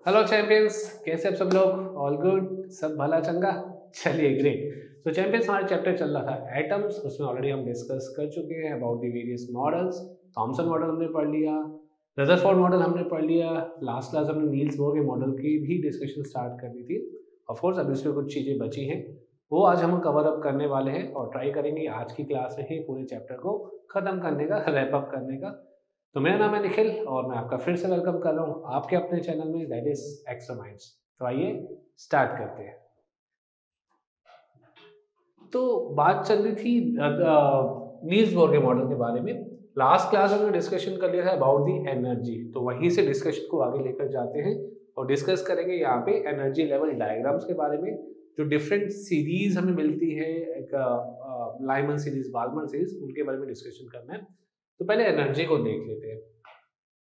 Hello champions, कैसे आप सब लोग? ऑल गुड, सब भला चंगा। चलिए ग्रेट। तो चैंपियंस, हमारा चैप्टर चल रहा था एटम्स। उसमें ऑलरेडी हम डिस्कस कर चुके हैं about the various models. Thompson model हमने पढ़ लिया, रदरफोर्ड मॉडल हमने पढ़ लिया। लास्ट क्लास हमने नील्स बोर के मॉडल की भी डिस्कशन स्टार्ट कर दी थी। ऑफ कोर्स अभी उसमें कुछ चीज़ें बची हैं, वो आज हम कवर अप करने वाले हैं और ट्राई करेंगे आज की क्लास में ही पूरे चैप्टर को ख़त्म करने का, रैप अप करने का। तो मेरा नाम है निखिल और मैं आपका फिर से वेलकम कर रहा हूँ आपके अपने चैनल में, दैट इज एक्स्ट्रा माइंड्स। तो आइए स्टार्ट करते हैं। तो बात चल रही थी नील्स बोर के मॉडल के बारे में। लास्ट क्लास में हमने डिस्कशन कर लिया था अबाउट दी एनर्जी, तो वहीं से डिस्कशन को आगे लेकर जाते हैं और डिस्कस करेंगे यहाँ पे एनर्जी लेवल डायग्राम्स के बारे में। जो डिफरेंट सीरीज हमें मिलती है, एक लाइमन सीरीज, बाल्मर सीरीज, उनके बारे में डिस्कशन करना है। तो पहले एनर्जी को देख लेते हैं।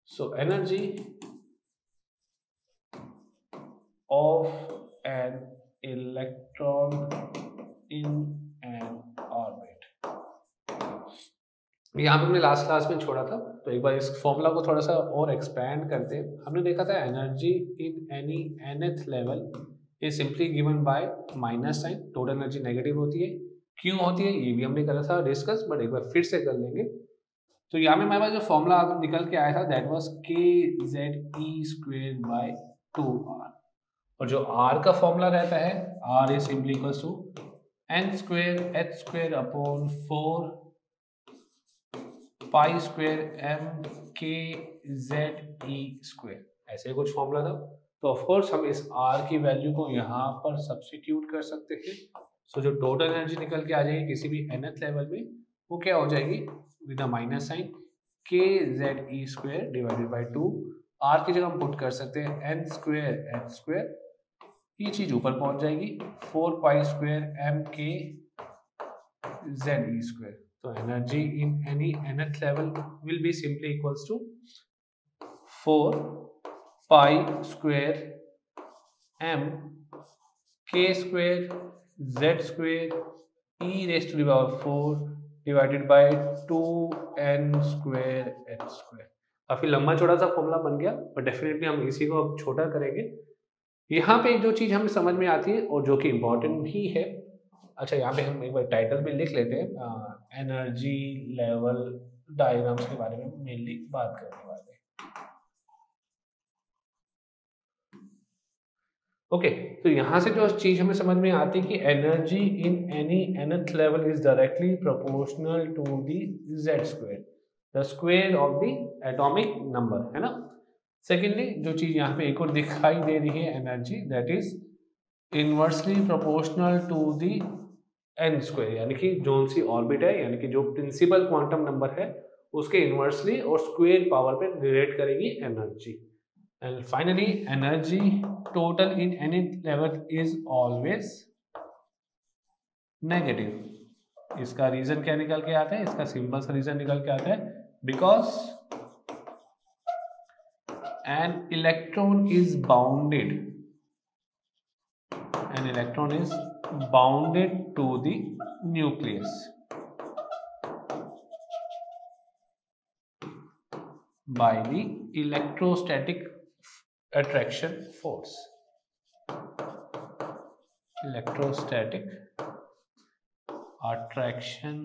So energy of an electron in an orbit। यहाँ पे हमने लास्ट क्लास में छोड़ा था, तो एक बार इस फॉर्मूला को थोड़ा सा और एक्सपैंड करते हैं। हमने देखा था energy in any nth level is simply given by minus sign. Total energy negative होती है, क्यों होती है ये भी हमने करा था डिस्कस, बट एक बार फिर से कर लेंगे। तो यहाँ पे हमारे पास जो फॉर्मूला निकल के आया था दैट वाज kZe²/2r, और जो r का फॉर्मूला रहता है r is simply equals to n²h² upon 4π²m⁴ ऐसे कुछ फॉर्मूला था। तो ऑफ कोर्स हम इस r की वैल्यू को यहाँ पर सब्स्टिट्यूट कर सकते हैं। सो जो टोटल एनर्जी निकल के आ जाएगी किसी भी nth लेवल में, वो क्या हो जाएगी with a minus sign kZe²/2। r की जगह हम पुट कर सकते हैं n²h², ये चीज ऊपर पहुंच जाएगी 4π²m⁴Ze²। तो energy in any nth level will be simply equals to 4π²m⁴k²z²e⁴ divided by 2n²h²। काफी लंबा चौड़ा सा फॉर्मूला बन गया, पर डेफिनेटली हम इसी को अब छोटा करेंगे। यहाँ पे एक जो चीज हमें समझ में आती है और जो कि इम्पोर्टेंट भी है, अच्छा यहाँ पे हम एक बार टाइटल भी लिख लेते हैं, एनर्जी लेवल डायग्राम्स के बारे में मेनली बात करने वाले हैं। ओके, तो यहाँ से जो चीज हमें समझ में आती है कि energy in any nth level is directly proportional to the z², the square of the atomic number, है ना। सेकेंडली जो चीज यहाँ पे एक और दिखाई दे रही है energy, that is inversely proportional to the n², यानी कि जो सी ऑर्बिट है, यानी कि जो प्रिंसिपल क्वांटम नंबर है उसके इनवर्सली और स्क्वायर पावर पे रिलेट करेगी energy. And finally energy total in any level is always negative. इसका रीजन क्या निकल के आता है, इसका सिंपल सा रीजन निकल के आता है, because an electron is bounded to the nucleus by the electrostatic attraction force। electrostatic attraction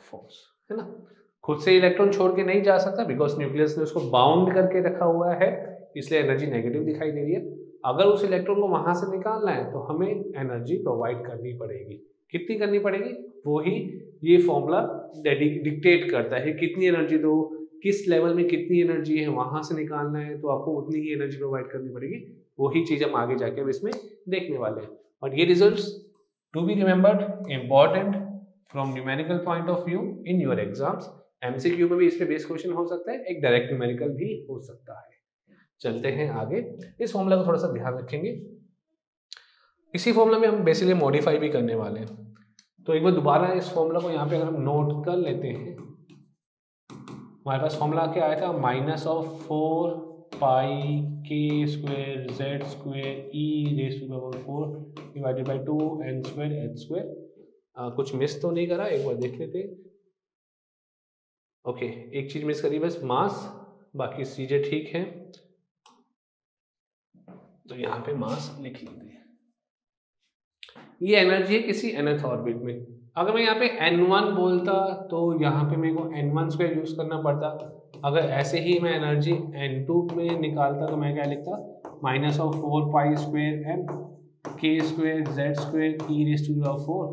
force, है ना। खुद से इलेक्ट्रॉन छोड़ के नहीं जा सकता, बिकॉज न्यूक्लियस ने उसको बाउंड करके रखा हुआ है, इसलिए एनर्जी नेगेटिव दिखाई दे रही है। अगर उस इलेक्ट्रॉन को वहां से निकालना है तो हमें एनर्जी प्रोवाइड करनी पड़ेगी। कितनी करनी पड़ेगी, वो ही ये फॉर्मूला डिक्टेट करता है, कितनी एनर्जी दो, किस लेवल में कितनी एनर्जी है, वहां से निकालना है तो आपको उतनी ही एनर्जी प्रोवाइड करनी पड़ेगी। वही चीज हम आगे जाके अब इसमें देखने वाले हैं। और ये results to be remembered, important from numerical point of view in your exams. MCQ में भी इस पे बेस क्वेश्चन हो सकता है, एक डायरेक्ट न्यूमेरिकल भी हो सकता है। चलते हैं आगे, इस फॉर्मूला को थोड़ा सा ध्यान रखेंगे। इसी फॉर्मूला में हम बेसिकली मॉडिफाई भी करने वाले हैं। तो एक बार दोबारा इस फॉर्मूला को यहाँ पे अगर हम नोट कर लेते हैं, हमारे पास फॉर्मूला क्या आया था, -4πk²z²e⁴ डिवाइडेड बाई 2n²h²। कुछ मिस तो नहीं करा, एक बार देख लेते हैं। ओके, एक चीज मिस करी बस, मास, बाकी चीजें ठीक हैं, तो यहाँ पे मास लिख लीजिए। ये एनर्जी है किसी nth ऑर्बिट में। अगर मैं यहाँ पे n1 बोलता तो यहाँ पे मेरे को n1 स्क्वायर यूज करना पड़ता। अगर ऐसे ही मैं एनर्जी n2 में निकालता तो मैं क्या लिखता, minus of 4 pi square m k square z square e raise to the power 4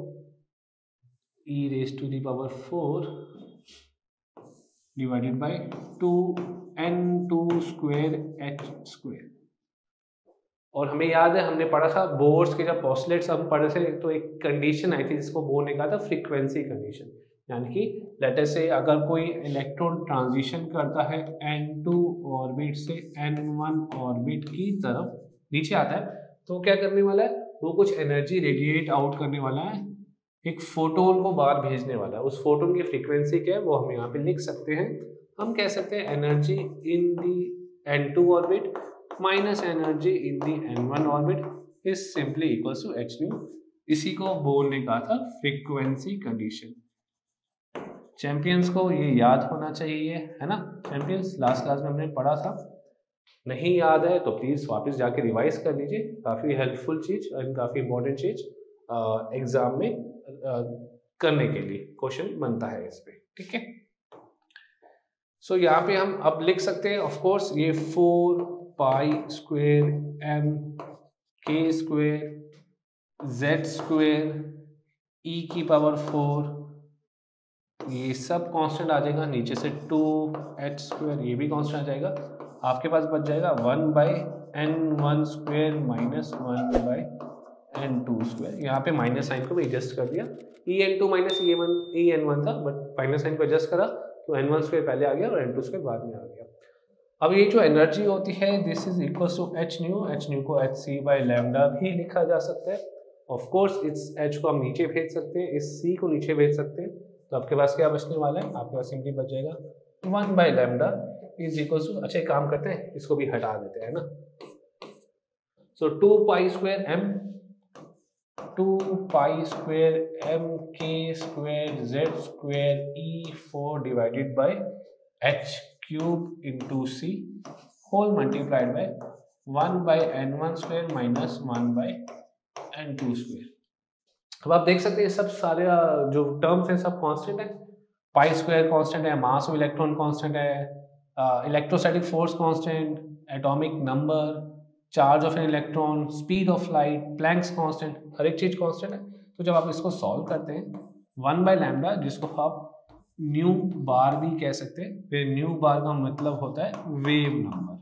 e raise to the power 4 divided by 2 n2 square h square. और हमें याद है हमने पढ़ा था बोर्स के जब पोस्टलेट्स हम पढ़े थे तो एक कंडीशन आई थी जिसको बोर ने कहा था फ्रीक्वेंसी कंडीशन, यानी कि लेट अस से अगर कोई इलेक्ट्रॉन ट्रांजिशन करता है n2 ऑर्बिट से n1 ऑर्बिट की तरफ नीचे आता है तो क्या करने वाला है, वो कुछ एनर्जी रेडिएट आउट करने वाला है, एक फोटोन को बाहर भेजने वाला है। उस फोटोन की फ्रीक्वेंसी क्या है वो हम यहाँ पे लिख सकते हैं। हम कह सकते हैं energy in the n2 orbit minus energy in the n1 orbit is simply equals to h nu. इसी को बोर ने कहा था फ्रीक्वेंसी कंडीशन। चैंपियंस को ये याद होना चाहिए, है ना। चैंपियंस लास्ट क्लास में हमने पढ़ा था, नहीं याद है तो प्लीज वापस जाके रिवाइज कर लीजिए, काफी हेल्पफुल चीज और काफी इंपॉर्टेंट चीज एग्जाम में करने के लिए क्वेश्चन बनता है इस पे, ठीक है। सो यहाँ पे हम अब लिख सकते हैं ऑफ कोर्स ये 4 pi square m k square z square e की पावर 4 ये सब कांस्टेंट आ जाएगा, नीचे से 2h स्क्वायर ये भी कांस्टेंट आ जाएगा। आपके पास बच जाएगा 1 by n1 square minus 1 by n2 square. यहाँ पे माइनस साइन को भी एडजस्ट कर दिया, en2 माइनस en1 था बट माइनस साइन को एडजस्ट करा तो n1 स्क्वायर पहले आ गया और n2 स्क्वायर बाद में आ गया। अब ये जो एनर्जी होती है this is equals to h nu को hc बाई लैम्डा भी लिखा जा सकता है। ऑफ कोर्स इस h को हम नीचे भेज सकते हैं, इस c को नीचे भेज सकते हैं, तो आपके पास क्या बचने वाला है, आपके पास सिंपली बच जाएगा 1 by lambda is equals to, अच्छा एक काम करते हैं इसको भी हटा देते हैं ना, so 2 pi square m k square z square e4 divided by h cube into c whole multiplied by 1 by n1 square minus 1 by n2 square. अब आप देख सकते हैं सब सारे जो टर्म्स हैं सब कांस्टेंट है, पाई स्क्वायर कांस्टेंट है, मास ऑफ इलेक्ट्रॉन कांस्टेंट है, electrostatic force constant, atomic number, charge of an electron, speed of light, Planck's constant, हर एक चीज कांस्टेंट है। तो जब आप इसको सॉल्व करते हैं 1 बाई लैम्डा जिसको आप न्यू बार भी कह सकते हैं, फिर न्यू बार का मतलब होता है wave number,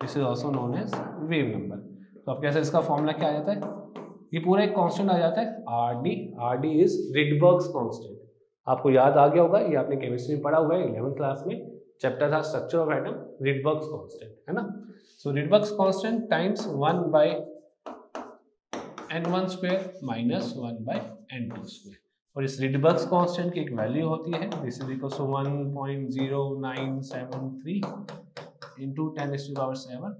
this is also known as wave number. तो अब कैसे इसका फॉर्मूला क्या आ जाता है, ये पूरा एक कांस्टेंट आ जाता है RD इज रिडबर्ग्स कांस्टेंट। आपको याद आ गया होगा, ये आपने केमिस्ट्री में पढ़ा हुआ है 11th क्लास में, चैप्टर था structure of atom, Rydberg's constant, है ना। So Rydberg's constant times 1 by n1 square minus 1 by n2 square, और इस रिडबर्ग्स कांस्टेंट की एक वैल्यू होती है this is equal to 1.0973 into 10⁷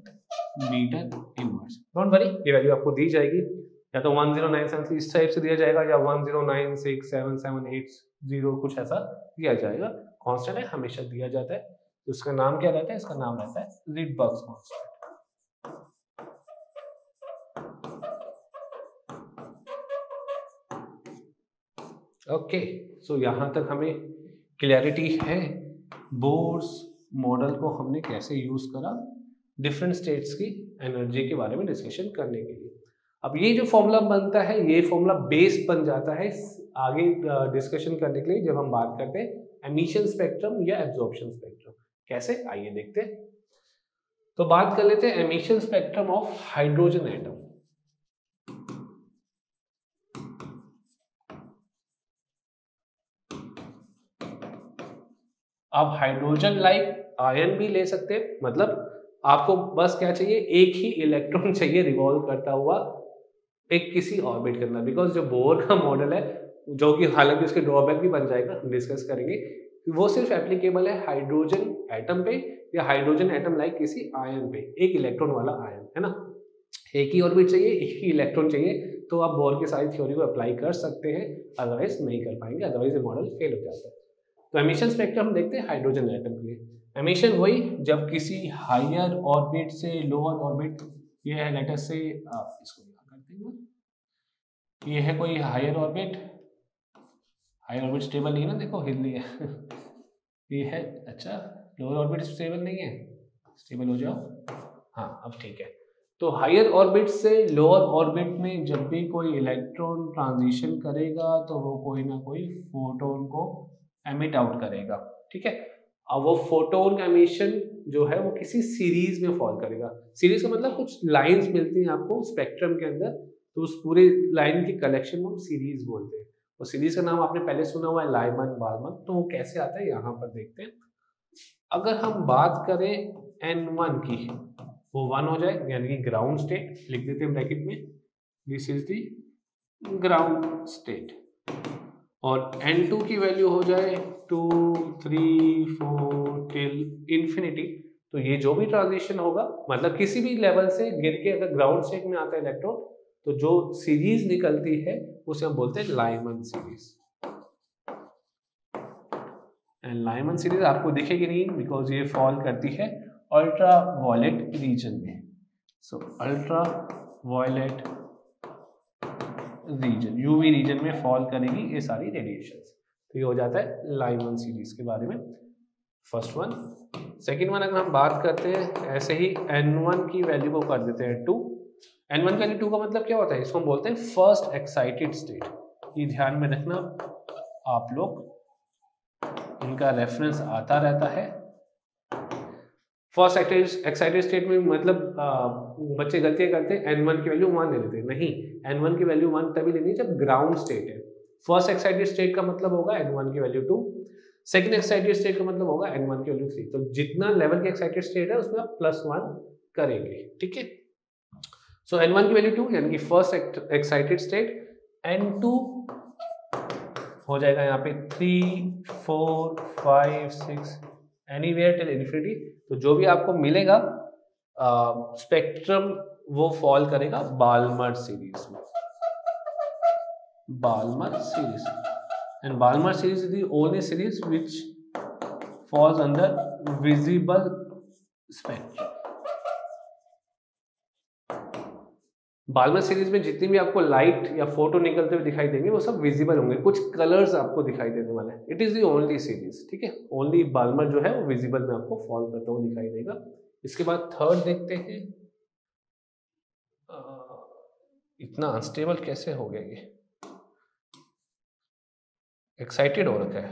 metre inverse. Don't worry, ये वैल्यू आपको दी जाएगी, या तो 10973 इस टाइप से दिया जाएगा या 1096778 कुछ ऐसा दिया जाएगा। कांस्टेंट है, हमेशा दिया जाता है, तो इसका नाम क्या रहता है, इसका नाम रहता है रिडबर्ग्स कांस्टेंट। ओके, सो यहाँ तक हमें क्लैरिटी है बोर्स मॉडल को हमने कैसे यूज करा डिफरेंट स्टेट्स की एनर्जी के बारे में डिस्कशन करने के लिए। अब ये जो फॉर्मूला बनता है ये फॉर्मूला बेस बन जाता है आगे डिस्कशन करने के लिए जब हम बात करते हैं एमिशन स्पेक्ट्रम या एब्जॉर्प्शन स्पेक्ट्रम। कैसे, आइए देखते हैं। तो बात कर लेते हैं emission spectrum of hydrogen atom. आप हाइड्रोजन लाइक आयन भी ले सकते हैं, मतलब आपको बस क्या चाहिए, एक ही इलेक्ट्रॉन चाहिए रिवॉल्व करता हुआ एक किसी ऑर्बिट के अंदर, बिकॉज जो बोर का मॉडल है जो कि हालांकि उसके ड्रॉबैक भी बन जाएगा, हम डिस्कस करेंगे, वो सिर्फ एप्लीकेबल है हाइड्रोजन एटम पे या हाइड्रोजन एटम लाइक किसी आयन पे, एक इलेक्ट्रॉन वाला आयन, है ना। एक ही ऑर्बिट चाहिए, एक ही इलेक्ट्रॉन चाहिए, तो आप बोर की सारी थ्योरी को अप्लाई कर सकते हैं, अदरवाइज नहीं कर पाएंगे, अदरवाइज ये मॉडल फेल हो जाता है। तो एमिशन स्पेक्ट्रम हम देखते हैं हाइड्रोजन एटम के लिए। एमिशन वही जब किसी हायर ऑर्बिट से लोअर ऑर्बिट, ये है लेट अस से इसको करते हैं, ये है कोई higher orbit, higher orbit stable नहीं है ना, देखो हिल लिया ये है, अच्छा लोअर ऑर्बिट स्टेबल नहीं है, स्टेबल हो जाओ, हाँ अब ठीक है। तो हायर ऑर्बिट से लोअर ऑर्बिट में जब भी कोई इलेक्ट्रॉन ट्रांजिशन करेगा तो वो कोई ना कोई फोटोन को एमिट आउट करेगा, ठीक है। अब वो फोटोन का एमिशन जो है वो किसी सीरीज में फॉल करेगा। सीरीज का मतलब कुछ लाइंस मिलती हैं आपको स्पेक्ट्रम के अंदर, तो उस पूरे लाइन की कलेक्शन को हम सीरीज बोलते हैं। तो सीरीज का नाम आपने पहले सुना हुआ है लाइमन बाल्मन, तो वो कैसे आता है यहाँ पर देखते हैं। अगर हम बात करें N1 की, वो 1 हो जाए यानी कि ग्राउंड स्टेट, लिख देते हैं ब्रैकेट में, this is the ground state. और N2 की वैल्यू हो जाए 2 3 4 टिल इंफिनिटी। तो ये जो भी ट्रांजिशन होगा, मतलब किसी भी लेवल से गिर के अगर ग्राउंड स्टेट में आता है इलेक्ट्रॉन, तो जो सीरीज निकलती है उसे हम बोलते हैं Lyman series. And Lyman series आपको दिखेगी नहीं बिकॉज ये फॉल करती है अल्ट्रा वायलेट रीजन में। So ultraviolet region, UV region में फॉल करेगी ये सारी रेडिएशंस। तो ये हो जाता है लाइमन सीरीज के बारे में फर्स्ट वन। सेकेंड वन अगर हम बात करते हैं ऐसे ही N1 की वैल्यू को कर देते हैं 2। N1 की वैल्यू 2 का मतलब क्या होता है, इसको हम बोलते हैं फर्स्ट एक्साइटेड स्टेट। ये ध्यान में रखना आप लोग, इनका रेफरेंस आता रहता है। फर्स्ट एक्साइटेड स्टेट में मतलब बच्चे गलतियां करते हैं, N1 की वैल्यू 1 ले लेते हैं, नहीं, N1 की वैल्यू 1 तभी लेनी है जब ग्राउंड स्टेट है। फर्स्ट एक्साइटेड स्टेट का मतलब होगा N1 की वैल्यू 2, सेकंड एक्साइटेड स्टेट का मतलब होगा N1 की वैल्यू 3। तो जितना लेवल की एक्साइटेड स्टेट है उसमें आप +1 करेंगे, ठीक है। सो N1 की वैल्यू 2 यानी कि फर्स्ट एक्साइटेड स्टेट, N2 हो जाएगा यहाँ पे 3 4 5 6 एनीवेयर टिल इन्फिनिटी। तो जो भी आपको मिलेगा स्पेक्ट्रम वो फॉल करेगा बाल्मर सीरीज में, Balmer series. And Balmer series is the only series which falls under visible spectrum. Balmer series में जितनी भी आपको लाइट या फोटो निकलते हुए दिखाई देंगे वो सब विजिबल होंगे, कुछ कलर्स आपको दिखाई देने वाले हैं। It is the only series, ठीक है। ओनली बाल्मर जो है वो विजिबल में आपको फॉल करता हुआ दिखाई देगा। इसके बाद थर्ड देखते हैं, इतना अनस्टेबल कैसे हो गया ये, एक्साइटेड हो रखा है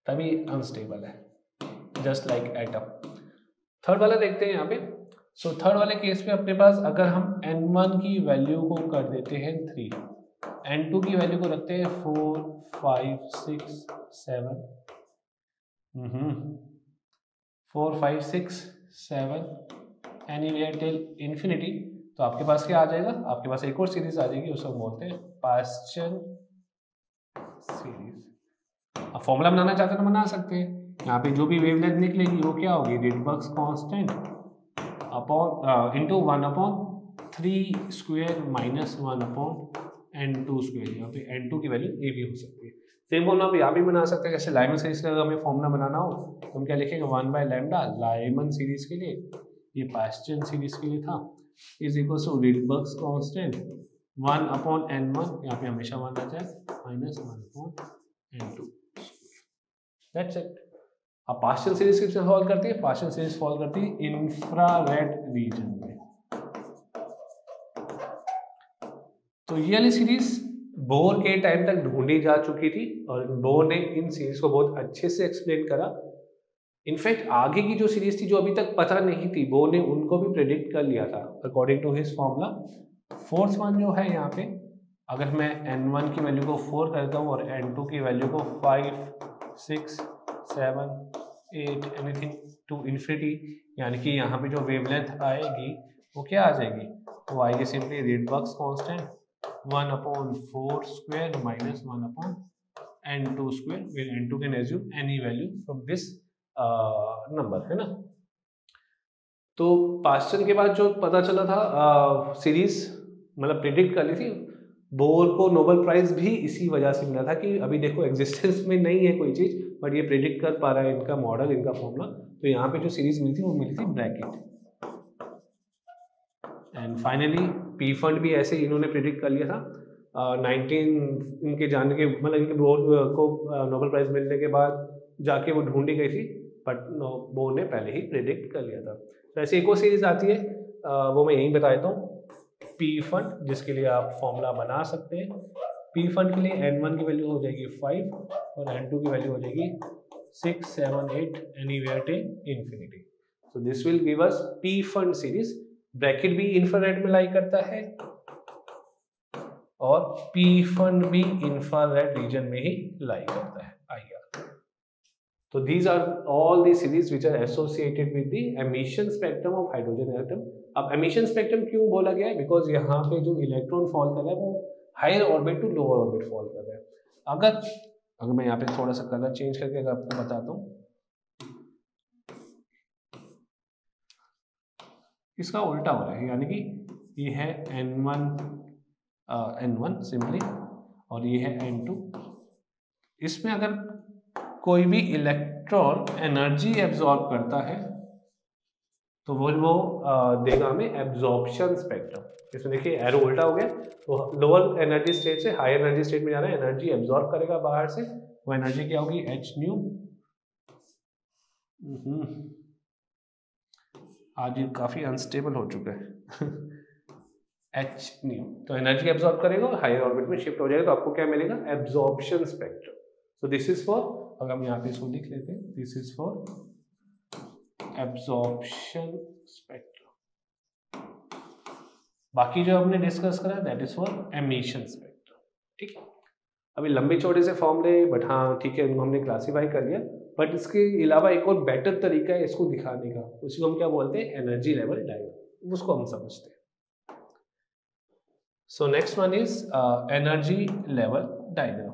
तभी अनस्टेबल है, जस्ट लाइक एटम। थर्ड वाला देखते हैं यहाँ पे। सो थर्ड वाले केस में अपने पास अगर हम N1 की वैल्यू को कर देते हैं 3, N2 की वैल्यू को रखते हैं 4 5 6 7, 4 5 6 7 एनीवेयर टिल इंफिनिटी। तो आपके पास क्या आ जाएगा, आपके पास एक और सीरीज आ जाएगी, उसको बोलते हैं पास्चन सीरीज। अब फॉर्मूला बनाना चाहते हैं तो बना सकते हैं। यहाँ पे जो भी वेवलेंथ निकलेगी वो क्या होगी, रेडबर्ग्स constant upon into 1/3 square minus 1/N2 square. यहाँ पे N2 की वैल्यू ये भी हो सकती है। सेम फॉर्मूला आप यहाँ भी बना सकते हैं, जैसे लाइमन सीरीज का अगर हमें फॉर्मूला बनाना हो तो हम क्या लिखेंगे, 1/λ लाइमन सीरीज के लिए, ये पास्चन सीरीज के लिए था, is equal to Rydberg's constant 1/N1, यहाँ पे हमेशा 1 आ जाए, माइनस 1/N2। That's it. अब पास्चन सीरीज किससे सॉल्व करती है, पास्चन सीरीज सॉल्व करती है इंफ्रारेड रीजन में। तो ये वाली सीरीज बोर के टाइम तक ढूंढी जा चुकी थी और बोर ने इन सीरीज को बहुत अच्छे से एक्सप्लेन करा। इनफैक्ट आगे की जो सीरीज थी जो अभी तक पता नहीं थी, बोर ने उनको भी प्रेडिक्ट कर लिया था according to his formula. Fourth one जो है यहाँ पे, अगर मैं N1 की वैल्यू को 4 करता हूँ और N2 की वैल्यू को 5 6 7 8 एनीथिंग टू इन्फिनिटी, यानी कि यहाँ पे जो वेवलेंथ आएगी वो क्या आ जाएगी, वो आएगी simply Rydberg's constant 1/4 square minus 1/N2 square, where N2 can assume any value from this number, है ना। तो पास्चन के बाद जो पता चला था सीरीज, मतलब प्रिडिक्ट कर ली थी, बोर को नोबेल प्राइज भी इसी वजह से मिला था कि अभी देखो एग्जिस्टेंस में नहीं है कोई चीज़, बट ये प्रिडिक्ट कर पा रहा है इनका मॉडल, इनका फॉर्मूला। तो यहाँ पे जो सीरीज मिली थी वो मिली थी bracket. And finally P fund भी ऐसे ही इन्होंने प्रिडिक्ट कर लिया था। 19 इनके जाने के मतलब इनके बोर को नोबेल प्राइज मिलने के बाद जाके वो ढूंढी गई थी, बट बोर ने पहले ही प्रिडिक्ट कर लिया था। तो ऐसे एक और सीरीज आती है, वो मैं यहीं बता देता हूँ, पी फंड, जिसके लिए आप फॉर्मूला बना सकते हैं। पी फंड के लिए n1 की वैल्यू हो जाएगी 5 और n2 की वैल्यू हो जाएगी 6, 7, 8 anywhere till infinity. So this will give us P fund series. Bracket भी इंफ्रारेड में लाई करता है और पी फंड भी इंफ्रारेड रीजन में ही लाई करता है, IR। तो these are all the series which are associated with the emission spectrum of hydrogen atom। अब emission spectrum क्यों बोला गया है? बिकॉज यहाँ पे जो इलेक्ट्रॉन फॉल कर रहा है वो higher orbit to lower orbit fall कर रहा है। अगर मैं यहाँ पे थोड़ा सा कलर चेंज करके अगर आपको बताता हूँ, इसका उल्टा हो रहा है, यानी कि ये है N1 सिंपली और ये है N2। इसमें अगर कोई भी इलेक्ट्रॉन एनर्जी एब्जॉर्ब करता है तो वो देगा हमें एब्जॉर्प्शन स्पेक्ट्रम। इसमें देखिए एरो उल्टा हो गया, तो लोअर एनर्जी स्टेट से हायर एनर्जी स्टेट में जा रहा है, एनर्जी एब्जॉर्ब करेगा बाहर से, वो एनर्जी क्या होगी, एच न्यू। आज ये काफी अनस्टेबल हो चुका है एच न्यू, तो एनर्जी एब्जॉर्ब करेगा और हायर ऑर्बिट में शिफ्ट हो जाएगा, तो आपको क्या मिलेगा, absorption spectrum. So this is for, अगर हम यहाँ पे इसको लिख लेते हैं, this is for absorption spectrum. बाकी जो हमने डिस्कस करा that is for emission spectrum. ठीक है, अभी लंबे चौड़े से फॉर्मूले, बट हाँ ठीक है, उनको हमने क्लासीफाई कर लिया, बट इसके अलावा एक और बेटर तरीका है इसको दिखाने का, उसको हम क्या बोलते हैं, एनर्जी लेवल डायग्राम, उसको हम समझते हैं। So next one is energy level diagram.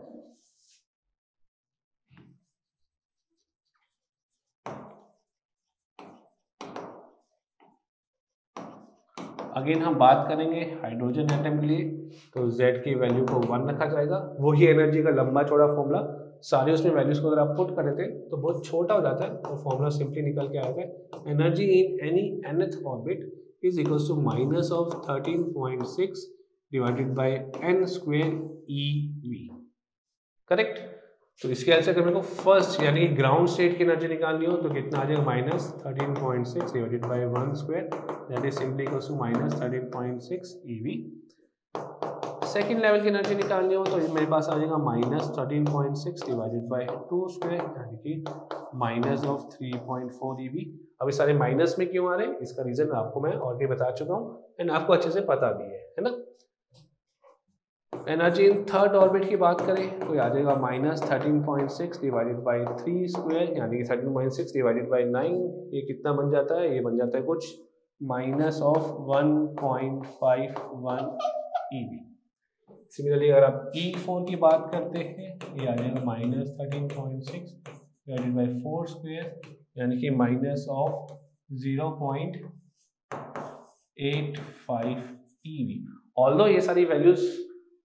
Again हम बात करेंगे हाइड्रोजन एटम के लिए, तो Z की वैल्यू को 1 रखा जाएगा, वही एनर्जी का लंबा चौड़ा फॉर्मूला, सारे उसमें वैल्यूज को अगर आप पुट कर देते हैं तो बहुत छोटा हो जाता है और फॉर्मूला सिंपली निकल के आता है, energy in any nth orbit is equals to minus of 13.6 divided by n square EV। Correct. तो इसके आंसर अगर मेरे को फर्स्ट यानी कि ग्राउंड स्टेट की एनर्जी निकालनी हो तो कितना आ जाएगा, minus 13.6 divided by 1 square, that is simply equals to minus 13.6 EV। Second level की एनर्जी निकालनी हो तो मेरे पास आ जाएगा माइनस 13.6 डिवाइडेड बाय 2 स्क्वायर, यानी कि माइनस ऑफ 3.4 EV। अब ये सारे माइनस में क्यों आ रहे हैं, इसका रीजन आपको मैं ऑलरेडी बता चुका हूँ एंड आपको अच्छे से पता भी है ना। एनर्जी इन थर्ड ऑर्बिट की बात करें तो आ जाएगा माइनस 13.6 डिवाइडेड बाई 3 स्क्वायर, यानी कि 13.6 डिवाइडेड बाई 9, ये कितना बन जाता है, ये बन जाता है कुछ माइनस ऑफ 1.51 EV। सिमिलरली अगर आप E4 की बात करते हैं, ये आ जाएगा माइनस 13.6 डिवाइडेड बाई 4 स्क्वायर, यानी कि माइनस ऑफ 0.85 EV। ऑल्दो ये सारी वैल्यूज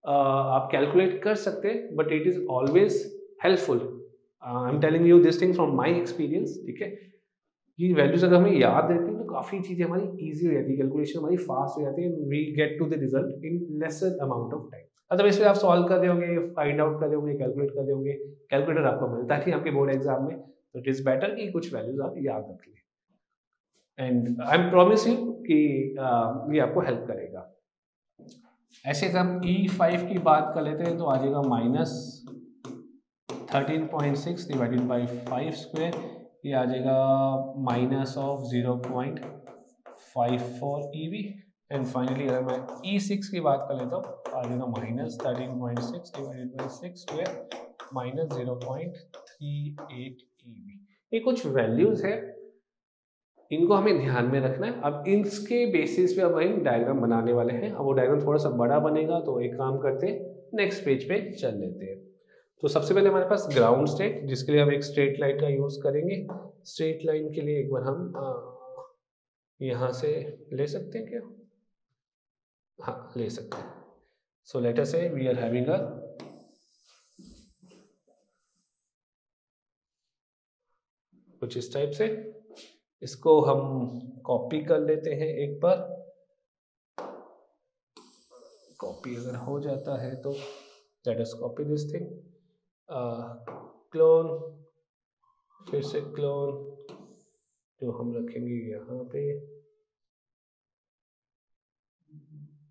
आप कैलकुलेट कर सकते हैं, but it is always helpful, I am telling you this thing from my experience. ठीक है, ये वैल्यूज अगर हमें याद रहती है तो काफ़ी चीज़ें हमारी इजी हो जाती है, कैलकुलेशन हमारी फास्ट हो जाती है, we get to the result in lesser amount of time. Otherwise फिर आप सॉल्व कर रहे होंगे, फाइंड आउट कर रहे होंगे, कैलकुलेट कर रहे होंगे, कैलकुलेटर आपको मिलता है आपके बोर्ड एग्जाम में, तो इट इज़ बेटर कि कुछ वैल्यूज आप याद रख लें and I am promise you कि ये आपको हेल्प करेगा। ऐसे अगर हम E5 की बात कर लेते हैं तो आ जाएगा माइनस 13.6 डिवाइडेड बाई 5 स्क्वायर, ये आ जाएगा minus of 0.54 EV। And finally अगर मैं E6 की बात कर लेता हूँ तो आ जाएगा minus 13.6 divided by 6 square, minus 0.38 EV। ये कुछ वैल्यूज है, इनको हमें ध्यान में रखना है। अब इसके बेसिस पे अब हम डायग्राम बनाने वाले हैं। अब वो डायग्राम थोड़ा सा बड़ा बनेगा, तो एक काम करते हैं, नेक्स्ट पेज पे चल लेते हैं। तो सबसे पहले हमारे पास ग्राउंड स्टेट, जिसके लिए हम एक स्ट्रेट लाइन का यूज करेंगे। स्ट्रेट लाइन के लिए एक बार हम यहाँ से ले सकते हैं क्या, हाँ ले सकते हैं। So let us say we are having a कुछ इस टाइप से, इसको हम कॉपी कर लेते हैं एक बार। कॉपी अगर हो जाता है तो let us copy this thing, clone, फिर से क्लोन जो हम रखेंगे यहाँ पे,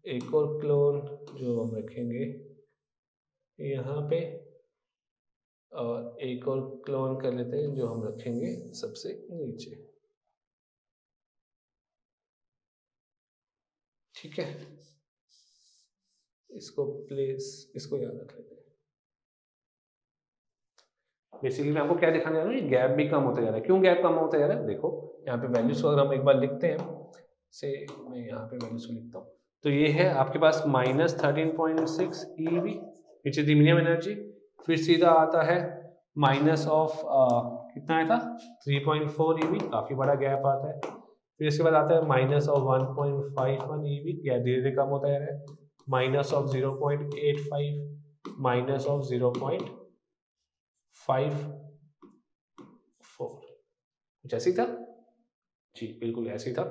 एक और क्लोन जो हम रखेंगे यहाँ पे, और एक और क्लोन कर लेते हैं जो हम रखेंगे सबसे नीचे। ठीक है, इसको प्लेस, इसको याद रख लेते हैं। बेसिकली मैं आपको क्या दिखाने जा रहा हूँ, गैप भी कम होता जा रहा है। क्यों गैप कम होता जा रहा है? देखो यहाँ पे वैल्यूज को अगर हम एक बार लिखते हैं, से मैं यहाँ पे वैल्यूज को लिखता हूँ, तो ये है आपके पास -13.6 EeV which is the minimum energy. फिर सीधा आता है माइनस ऑफ कितना आया था 3.4 EeV, काफी बड़ा गैप आता है। फिर इसके बाद आता है माइनस ऑफ 1.51 EeV, गैप धीरे धीरे कम होता जा रहा है। माइनस ऑफ 0.85, माइनस ऑफ 0.54, कुछ ऐसी था जी, बिल्कुल ऐसे ही था।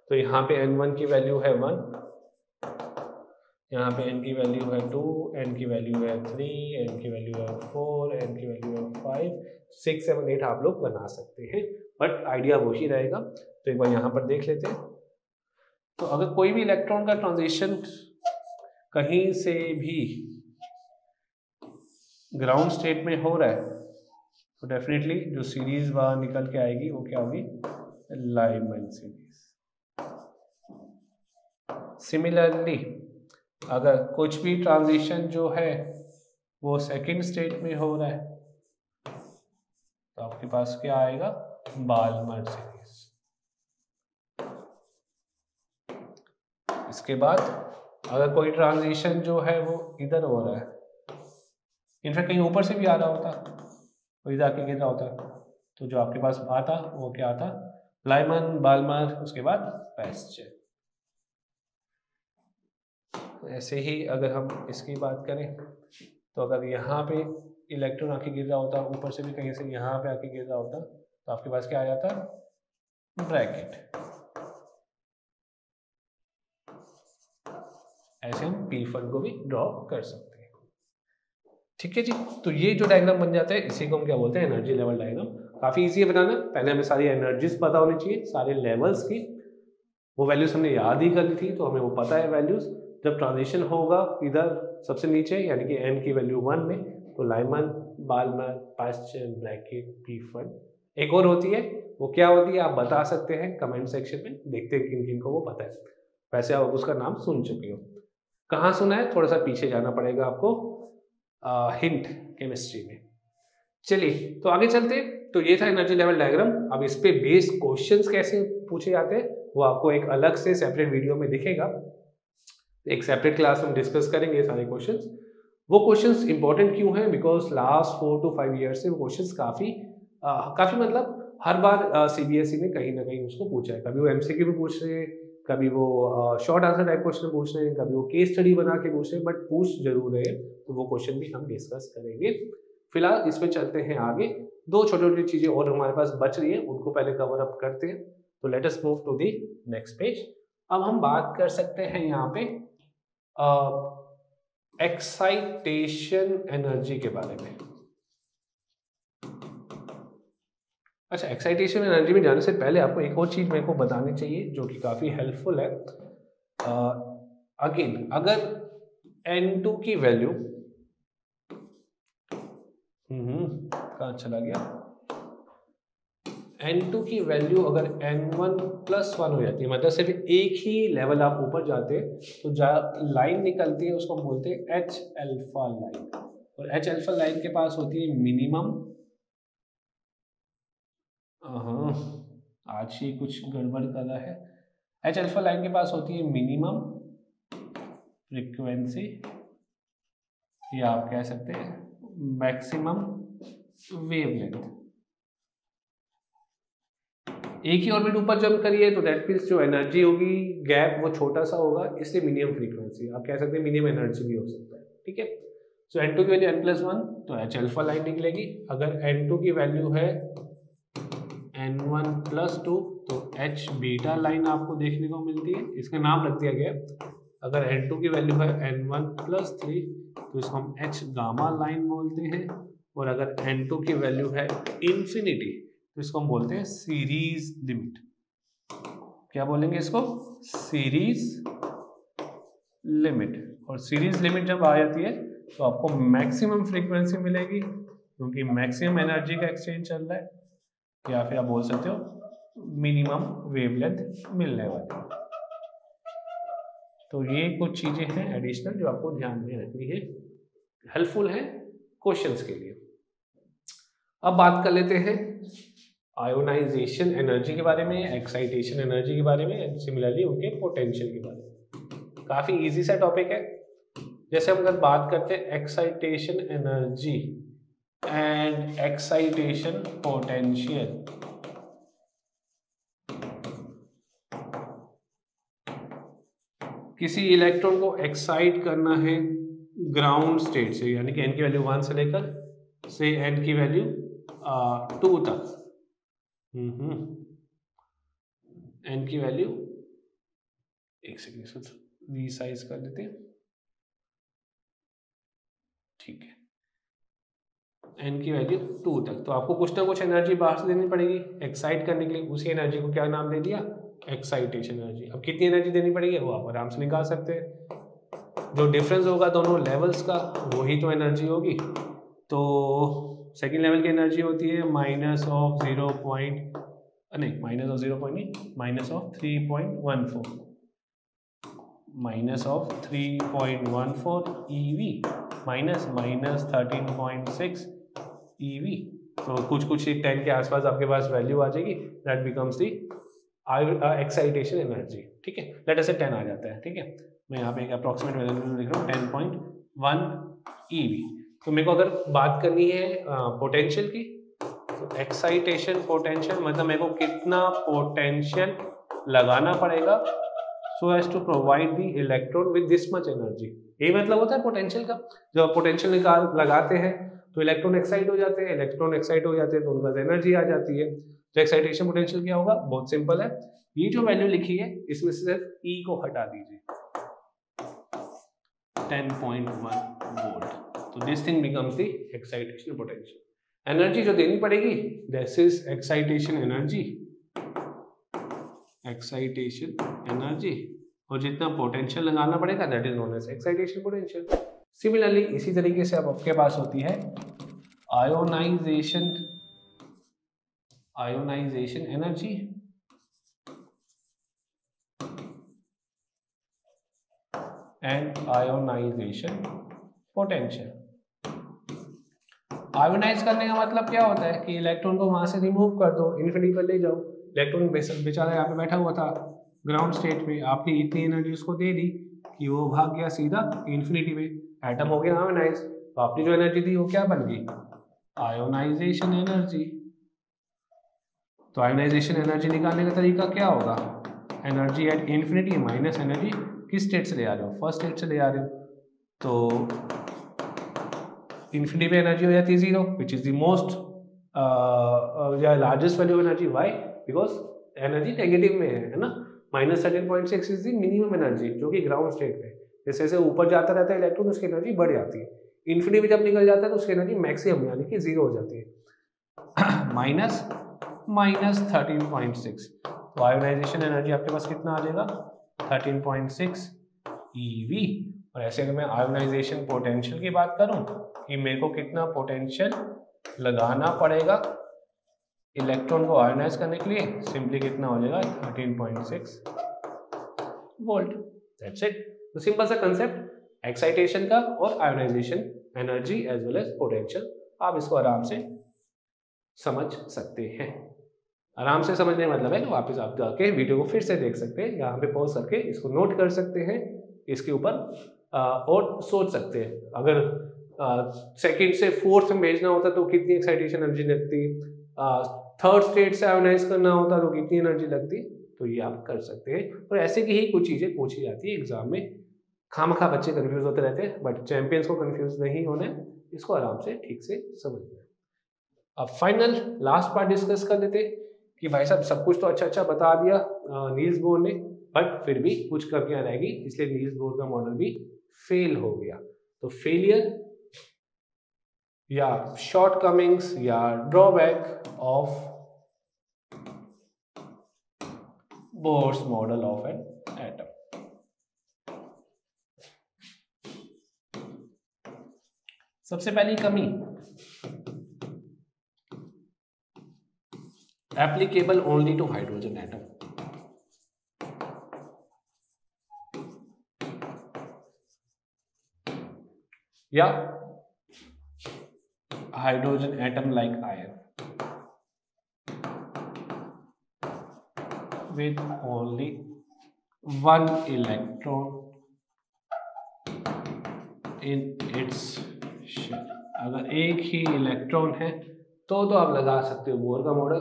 तो यहाँ पे n1 की वैल्यू है 1, यहाँ पे n की वैल्यू है 2, n की वैल्यू है 3, n की वैल्यू है 4, n की वैल्यू है 5, 6, 7, 8 आप लोग बना सकते हैं, बट आइडिया वही रहेगा। तो एक बार यहाँ पर देख लेते हैं। तो अगर कोई भी इलेक्ट्रॉन का ट्रांजिशन कहीं से भी ग्राउंड स्टेट में हो रहा है, तो डेफिनेटली जो सीरीज बाहर निकल के आएगी वो क्या होगी, लाइमन सीरीज। सिमिलरली अगर कुछ भी ट्रांजिशन जो है वो सेकंड स्टेट में हो रहा है, तो आपके पास क्या आएगा, बाल्मर सीरीज। इसके बाद अगर कोई ट्रांजिशन जो है वो इधर हो रहा है, इनफैक्ट कहीं ऊपर से भी आ रहा होता, तो इधर आके गिर रहा होता, तो जो आपके पास आता वो क्या आता, लाइमन, बाल्मर, उसके बाद पैस्चर। ऐसे ही अगर हम इसकी बात करें, तो अगर यहाँ पे इलेक्ट्रॉन आके गिर रहा होता, ऊपर से भी कहीं से यहाँ पे आके गिर रहा होता, तो आपके पास क्या आ जाता, ब्रैकेट। ऐसे हम P1 को भी ड्रॉ कर सकते हैं। ठीक है जी, तो ये जो डायग्राम बन जाता है इसी को हम क्या बोलते हैं, एनर्जी लेवल डायग्राम। काफी इजी है बनाना। पहले हमें सारी एनर्जीज पता होनी चाहिए, सारे लेवल्स की, वो वैल्यूज हमने याद ही कर ली थी, तो हमें वो पता है वैल्यूज। जब ट्रांजिशन होगा इधर सबसे नीचे, यानी कि n की वैल्यू 1 में, तो Lyman, Balmer, pasture, bracket, P1। एक और होती है, वो क्या होती है आप बता सकते हैं कमेंट सेक्शन में, देखते हैं किन किन को वो पता है। वैसे आप उसका नाम सुन चुके हो, कहाँ सुना है, थोड़ा सा पीछे जाना पड़ेगा आपको, हिंट केमिस्ट्री में। चलिए तो आगे चलते हैं। तो ये था एनर्जी लेवल डायग्राम। अब इस पे बेस्ड क्वेश्चंस कैसे पूछे जाते हैं वो आपको एक अलग से सेपरेट वीडियो में दिखेगा, एक सेपरेट क्लास में डिस्कस करेंगे सारे क्वेश्चंस। वो क्वेश्चंस इंपॉर्टेंट क्यों हैं, बिकॉज लास्ट 4 to 5 ईयर से वो क्वेश्चंस काफी मतलब हर बार सीबीएसई ने कहीं ना कहीं उसको पूछा है। कभी वो एमसीक्यू में पूछ रहे हैं, कभी वो शॉर्ट आंसर टाइप क्वेश्चन पूछ रहे हैं, कभी वो केस स्टडी बना के पूछ रहे हैं, बट पूछ जरूर रहे हैं। तो वो क्वेश्चन भी हम डिस्कस करेंगे। फिलहाल इसमें चलते हैं आगे। दो छोटी छोटी चीजें और हमारे पास बच रही है, उनको पहले कवर अप करते हैं। तो let us move to the next page. अब हम बात कर सकते हैं यहाँ पे एक्साइटेशन एनर्जी के बारे में। अच्छा, एक्साइटेशन एनर्जी में जाने से पहले आपको एक और चीज मेरे को बतानी चाहिए जो कि काफी हेल्पफुल है। अगेन अगर N2 की वैल्यू कहाँ चला गया, N2 की वैल्यू अगर N1+1 हो जाती है, मतलब सिर्फ एक ही लेवल आप ऊपर जाते हैं, तो लाइन निकलती है उसको हम बोलते हैं H अल्फा लाइन। और H अल्फा लाइन के पास होती है मिनिमम, आज ही कुछ गड़बड़ कर रहा है। H अल्फा लाइन के पास होती है मिनिमम फ्रीक्वेंसी, या आप कह सकते हैं मैक्सिमम वेवलेंथ। एक ही ऑर्बिट ऊपर जंप करिए तो दैट मीन्स जो एनर्जी होगी गैप वो छोटा सा होगा, इसलिए मिनिमम फ्रीक्वेंसी, आप कह सकते हैं मिनिमम एनर्जी भी हो सकता है, ठीक है। सो n2 की वैल्यू n+1 तो h अल्फा लाइन निकलेगी। अगर n2 की वैल्यू है n1+2 तो h बीटा लाइन आपको देखने को मिलती है, इसका नाम रख दिया गया है। अगर n2 की वैल्यू है n1+3 तो इसको हम h गामा लाइन बोलते हैं, और अगर n2 की वैल्यू है इंफिनिटी तो इसको हम बोलते हैं सीरीज लिमिट। क्या बोलेंगे इसको? Series limit. और सीरीज लिमिट जब आ जाती है तो आपको मैक्सिमम फ्रीक्वेंसी मिलेगी, क्योंकि मैक्सिमम एनर्जी का एक्सचेंज चल रहा है, या फिर आप बोल सकते हो मिनिमम वेवलेंथ मिलने वाली। तो ये कुछ चीजें हैं एडिशनल जो आपको ध्यान में रखनी है, हेल्पफुल है क्वेश्चंस के लिए। अब बात कर लेते हैं आयोनाइजेशन एनर्जी के बारे में, एक्साइटेशन एनर्जी के बारे में, एंड सिमिलरली उनके पोटेंशियल के बारे में। काफी इजी सा टॉपिक है। जैसे हम अगर बात करते हैं excitation energy and excitation potential, किसी इलेक्ट्रॉन को एक्साइट करना है ग्राउंड स्टेट से, यानी कि n की वैल्यू 1 से लेकर से n की वैल्यू 2 तक, n की वैल्यू, एक सेकंड रीसाइज कर लेते हैं, ठीक है, n की वैल्यू 2 तक। तो आपको कुछ ना कुछ एनर्जी बाहर से देनी पड़ेगी एक्साइट करने के लिए। उसी एनर्जी को क्या नाम दे दिया? Excitation energy. अब कितनी एनर्जी देनी पड़ेगी वो आप आराम से निकाल सकते हैं। जो डिफरेंस होगा दोनों लेवल्स का वही तो एनर्जी होगी। तो सेकेंड लेवल की एनर्जी होती है minus of 3.14 minus of 3.14 EV minus 13.6 EV। तो कुछ 10 के आसपास आपके पास वैल्यू आ जाएगी, that becomes the excitation energy, ठीक है। लेट अस से 10 आ जाता है, ठीक है। मैं यहाँ पे एक अप्रॉक्सीमेट वैल्यू लिख रहा हूँ 10.1 EV। तो मेरे को अगर बात करनी है पोटेंशियल की, तो एक्साइटेशन पोटेंशियल मतलब मेरे को कितना पोटेंशियल लगाना पड़ेगा so as to provide the electron with this much energy. यही मतलब होता है पोटेंशियल का। जब पोटेंशियल लगाते हैं तो इलेक्ट्रॉन एक्साइट हो जाते हैं, इलेक्ट्रॉन एक्साइट हो जाते हैं तो उनके पास एनर्जी आ जाती है। तो एक्साइटेशन पोटेंशियल क्या होगा? बहुत सिंपल है, ये जो वैल्यू लिखी है इसमें से सिर्फ E को हटा दीजिए, 10.1 वोल्ट। तो this thing becomes the excitation potential. Energy जो देनी पड़ेगी this is excitation energy, excitation energy, और जितना पोटेंशियल लगाना पड़ेगा that is known as excitation potential. Similarly इसी तरीके से अब आपके पास होती है ionisation energy and ionisation potential. Ionise करने का मतलब क्या होता है कि इलेक्ट्रॉन को वहां से रिमूव कर दो, इन्फिनिटी पर ले जाओ। इलेक्ट्रॉन बेचारा यहाँ पे बैठा हुआ था ग्राउंड स्टेट पे, आपने इतनी एनर्जी उसको दे दी कि वो भाग गया सीधा इन्फिनिटी पे, एटम हो गया आयोनाइज। तो आपने जो एनर्जी दी वो क्या बन गई? Ionisation energy. तो आयोनाइजेशन एनर्जी निकालने का तरीका क्या होगा? Energy at infinity minus energy किस स्टेट से ले आ रहे हो? फर्स्ट स्टेट से ले आ रहे हो। तो इन्फिनिटी पे एनर्जी हो जाती है 0 which is the most largest value of energy. Why? Because energy negative में है ना। -13.6 इज द मिनिमम एनर्जी जो कि ग्राउंड स्टेट में। जैसे जैसे ऊपर जाता रहता है इलेक्ट्रॉन उसकी एनर्जी बढ़ जाती है। इन्फिनिटी में जब निकल जाता है तो उसकी एनर्जी मैक्सिमम यानी कि 0 हो जाती है, -13.6। तो आयोनाइजेशन एनर्जी आपके पास कितना आ जाएगा? 13.6 EV। और ऐसे अगर मैं आयोनाइजेशन पोटेंशियल की बात करूं कि मेरे को कितना पोटेंशियल लगाना पड़ेगा इलेक्ट्रॉन को आयोनाइज करने के लिए, सिंपली कितना हो जाएगा? 13.6 वोल्ट। That's it. तो सिंपल सा कंसेप्ट एक्साइटेशन का और ionisation energy as well as potential, आप इसको आराम से समझ सकते हैं। आराम से समझने मतलब है वापस आप जाके वीडियो को फिर से देख सकते हैं, यहाँ पे पॉज करके इसको नोट कर सकते हैं, इसके ऊपर और सोच सकते हैं। अगर सेकंड से फोर्थ में भेजना होता तो कितनी एक्साइटेशन एनर्जी लगती, थर्ड स्टेट से आयोनाइज करना होता तो कितनी एनर्जी लगती, तो ये आप कर सकते हैं। और ऐसे की ही कुछ चीज़ें पूछी जाती है एग्जाम में। खामखा बच्चे कंफ्यूज होते रहते हैं, बट चैंपियंस को कंफ्यूज नहीं होना है, इसको आराम से ठीक से समझना है। अब फाइनल लास्ट पार्ट डिस्कस कर लेते हैं कि भाई साहब सब कुछ तो अच्छा बता दिया नील्स बोर ने, बट फिर भी कुछ कमियां रहेगी, इसलिए नील्स बोर का मॉडल भी फेल हो गया। तो फेलियर या शॉर्टकमिंग्स या drawback of Bohr's model of an atom. सबसे पहली कमी, applicable only to hydrogen atom. या hydrogen atom like ion with only one electron in its shell। अगर एक ही इलेक्ट्रॉन है तो आप लगा सकते हो बोर का मॉडल,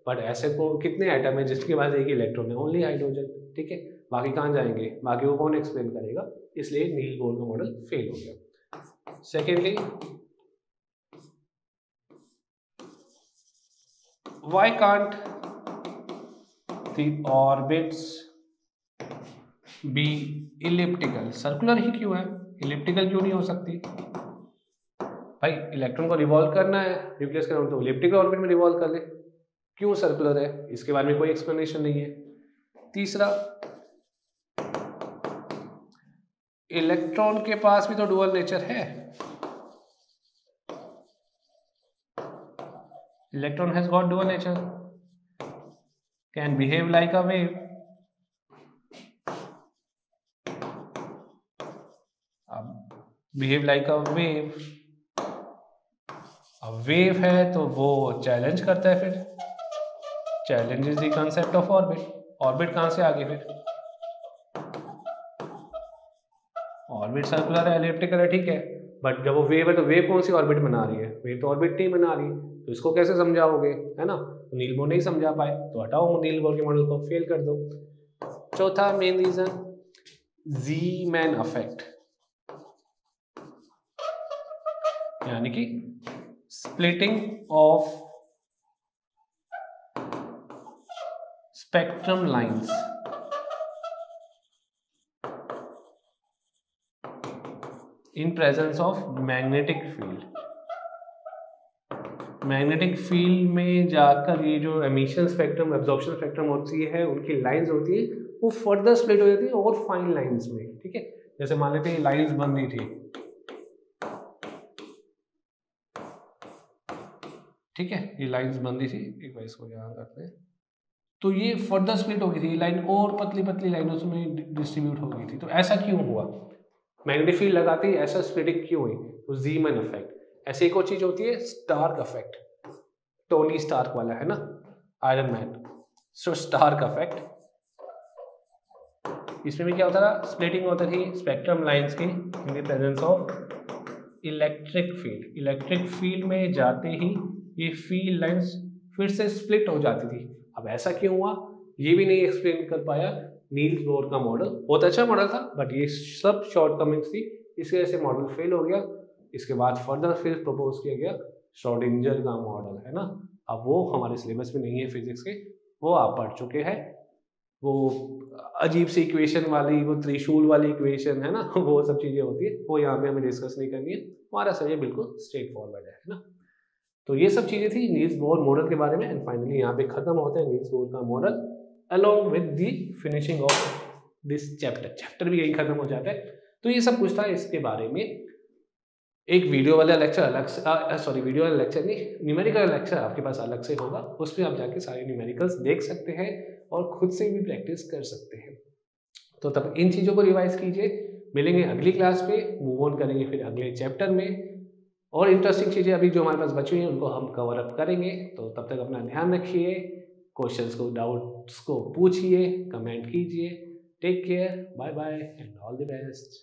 बट ऐसे को कितने एटम है जिसके पास एक ही इलेक्ट्रॉन है, ओनली हाइड्रोजन, ठीक है, बाकी कहाँ जाएंगे, बाकी वो कौन एक्सप्लेन करेगा, इसलिए नील बोर का मॉडल फेल हो गया। Secondly, why can't the orbits be elliptical? Circular ही क्यों है, इलिप्टिकल क्यों नहीं हो सकती? भाई इलेक्ट्रॉन को रिवॉल्व करना है न्यूक्लियस के अराउंड, तो इलिप्टिकल ऑर्बिट में रिवॉल्व कर ले, क्यों सर्कुलर है, इसके बारे में कोई एक्सप्लेनेशन नहीं है। तीसरा, इलेक्ट्रॉन के पास भी तो डुअल नेचर है, electron has got dual nature, can behave like a wave. Behave like a wave, अब वेव है तो वो चैलेंज करता है, फिर challenge is the concept of orbit. Orbit कहां से आ गई, फिर ऑर्बिट सर्कुलर है, एलिप्टिकल है, ठीक है, बट जब वो वेव है तो वेव कौन सी ऑर्बिट बना रही है, वेव तो ऑर्बिट नहीं बना रही, तो इसको कैसे समझाओगे, है ना, तो नील बोर नहीं समझा पाए, तो हटाओ नील बोर के मॉडल को, फेल कर दो। चौथा मेन रीजन, ज़ीमैन इफेक्ट, यानी कि splitting of spectrum lines in presence of magnetic field. Magnetic field में जाकर ये जो एमिशन स्पेक्ट्रम, एब्जॉर्प्शन स्पेक्ट्रम होती है, उनकी लाइंस होती है, वो फर्दर स्प्लिट हो जाती है और फाइन लाइंस में, ठीक है, जैसे मान लेते हैं लाइंस बन रही थी, ठीक है, ये लाइंस बन रही थी, एक बार इसको याद रखते हैं, तो ये फर्दर स्प्लिट हो गई थी, लाइन और पतली पतली लाइनों में डिस्ट्रीब्यूट हो गई थी, तो ऐसा क्यों हुआ, मैग्नेटिक फील्ड लगाते ही ऐसा स्प्लिटिंग क्यों हुई, तो ज़ीमैन इफेक्ट। ऐसे एक और चीज होती है स्टार्क इफेक्ट, टोनी स्टार्क वाला, है ना, आयरन मैन, सो स्टार्क इफेक्ट, इसमें भी क्या होता था, स्प्लिटिंग होती थी स्पेक्ट्रम लाइंस की in the presence of electric field. Electric field में जाते ही ये फील्ड लाइंस फिर से स्प्लिट हो जाती थी। अब ऐसा क्यों हुआ, ये भी नहीं एक्सप्लेन कर पाया नील्स बोर का मॉडल। बहुत अच्छा मॉडल था, बट ये सब शॉर्टकमिंग्स थी, इस वजह से मॉडल फेल हो गया। इसके बाद फर्दर फिर प्रपोज किया गया श्रोडिंगर का मॉडल, है ना। अब वो हमारे सिलेबस में नहीं है फिजिक्स के, वो आप पढ़ चुके हैं, वो अजीब सी इक्वेशन वाली, वो त्रिशूल वाली इक्वेशन, है ना, वो सब चीज़ें होती है, वो यहाँ पे हमें डिस्कस नहीं करनी है। हमारा सर ये बिल्कुल स्ट्रेट फॉरवर्ड है ना। तो ये सब चीज़ें थी नील्स बोर मॉडल के बारे में। एंड फाइनली यहाँ पे खत्म होता है नील्स बोर का model along with the finishing of this chapter भी यही खत्म हो जाता है। तो ये सब कुछ था इसके बारे में। एक वीडियो वाला लेक्चर अलग से, सॉरी वीडियो वाला लेक्चर नहीं, न्यूमेरिकल लेक्चर आपके पास अलग से होगा, उसमें आप जाके सारे न्यूमेरिकल्स देख सकते हैं और खुद से भी प्रैक्टिस कर सकते हैं। तो तब इन चीज़ों को रिवाइज कीजिए। मिलेंगे अगली क्लास पे, मूव ऑन करेंगे फिर अगले चैप्टर में, और इंटरेस्टिंग चीज़ें अभी जो हमारे पास बची हुई हैं उनको हम कवर अप करेंगे। तो तब तक अपना ध्यान रखिए, क्वेश्चंस को, डाउट्स को पूछिए, कमेंट कीजिए। Take care, bye bye and all the best.